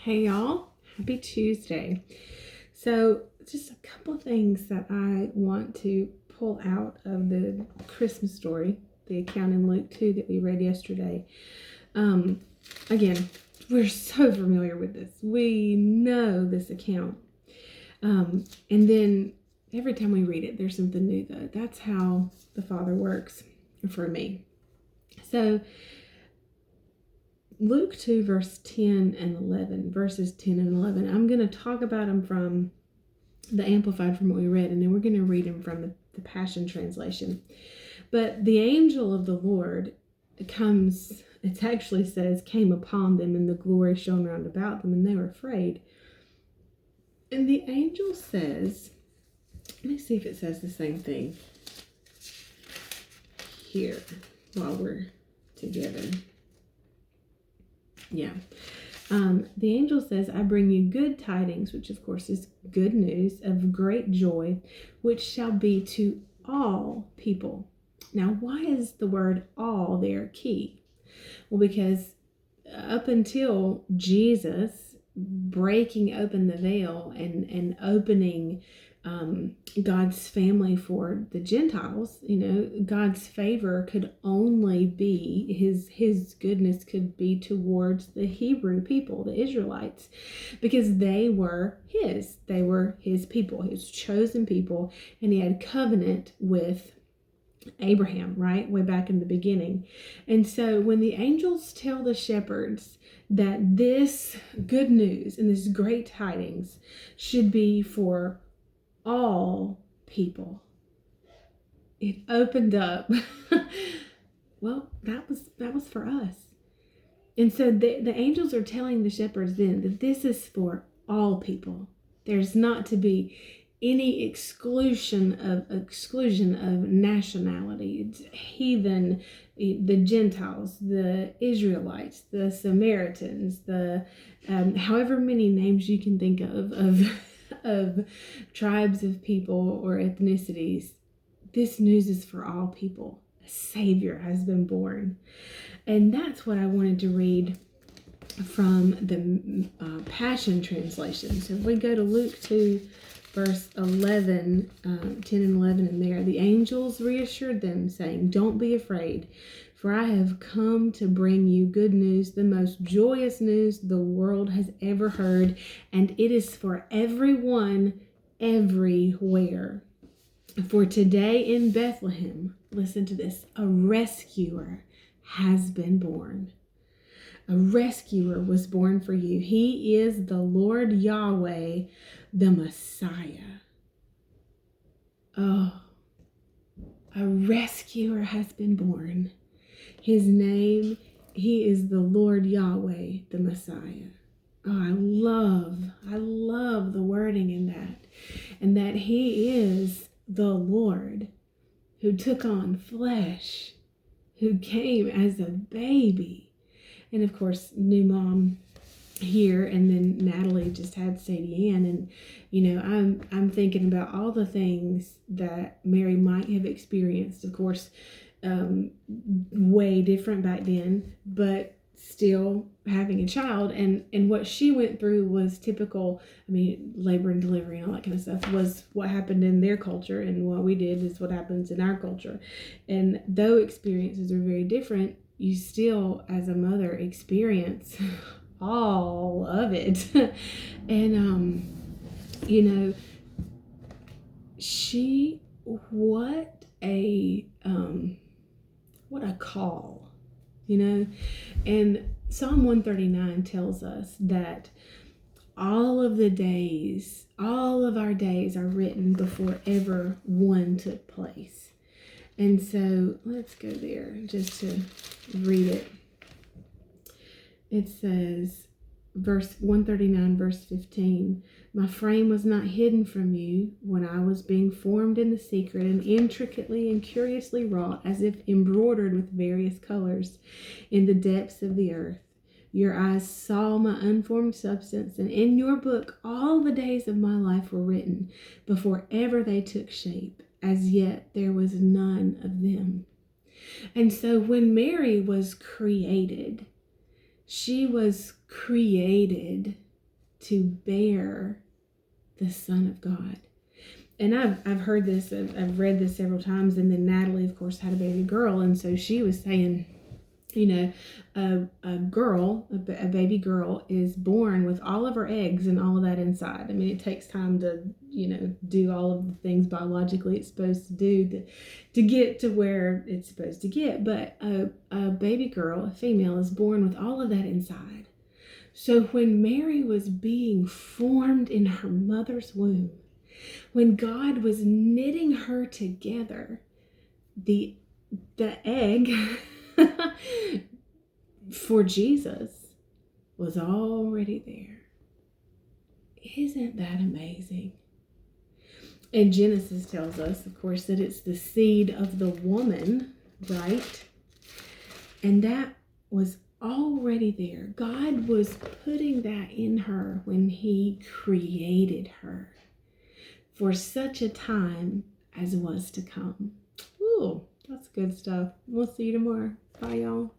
Hey y'all, happy Tuesday. So, just a couple things that I want to pull out of the Christmas story, the account in Luke 2 that we read yesterday. Again, we're so familiar with this. We know this account. And then every time we read it, there's something new, though. That's how the Father works for me. So, Luke 2, verses 10 and 11. I'm going to talk about them from the Amplified from what we read, and then we're going to read them from the Passion Translation. But the angel of the Lord comes, it actually says, came upon them, and the glory shone round about them, and they were afraid. And the angel says, let me see if it says the same thing here while we're together. Yeah. The angel says, I bring you good tidings, which of course is good news of great joy, which shall be to all people. Now, why is the word all there key? Well, because up until Jesus breaking open the veil and opening God's family for the Gentiles, God's favor could only be, his goodness could be towards the Hebrew people, the Israelites, because they were his people, his chosen people, and he had covenant with Abraham, right? Way back in the beginning. And so when the angels tell the shepherds that this good news and this great tidings should be for all people, it opened up. Well, that was for us. And so the angels are telling the shepherds then that this is for all people. There's not to be any exclusion of nationality. It's heathen, the Gentiles, the Israelites, the Samaritans, the however many names you can think of tribes of people or ethnicities. This news is for all people. A Savior has been born. And that's what I wanted to read from the Passion Translation. So if we go to Luke 2, verse 11, 10 and 11 in there, the angels reassured them, saying, don't be afraid, for I have come to bring you good news, the most joyous news the world has ever heard, and it is for everyone, everywhere. For today in Bethlehem, listen to this, a rescuer has been born. A rescuer was born for you. He is the Lord Yahweh, the Messiah. Oh, a rescuer has been born. His name, he is the Lord Yahweh, the Messiah. Oh, I love the wording in that. And that he is the Lord who took on flesh, who came as a baby. And of course, new mom here, and then Natalie just had Sadie Ann, and I'm thinking about all the things that Mary might have experienced. Of course, way different back then, but still having a child, and what she went through was typical. I mean, labor and delivery and all that kind of stuff was what happened in their culture, and what we did is what happens in our culture. And though experiences are very different, you still, as a mother, experience all of it. And she, what a call, and Psalm 139 tells us that all of our days are written before ever one took place. And so let's go there just to read it. It says, verse 139, verse 15, my frame was not hidden from you when I was being formed in the secret and intricately and curiously wrought, as if embroidered with various colors in the depths of the earth. Your eyes saw my unformed substance, and in your book all the days of my life were written before ever they took shape. As yet there was none of them. And so when Mary was created, she was created to bear the Son of God. And I've heard this, I've read this several times, and then Natalie, of course, had a baby girl, and so she was saying, you know, a baby girl is born with all of her eggs and all of that inside. I mean, it takes time to, do all of the things biologically it's supposed to do to get to where it's supposed to get. But a baby girl, a female, is born with all of that inside. So when Mary was being formed in her mother's womb, when God was knitting her together, the egg for Jesus was already there. Isn't that amazing? And Genesis tells us, of course, that it's the seed of the woman, right? And that was already there. God was putting that in her when he created her for such a time as was to come. Ooh, that's good stuff. We'll see you tomorrow. Bye, y'all.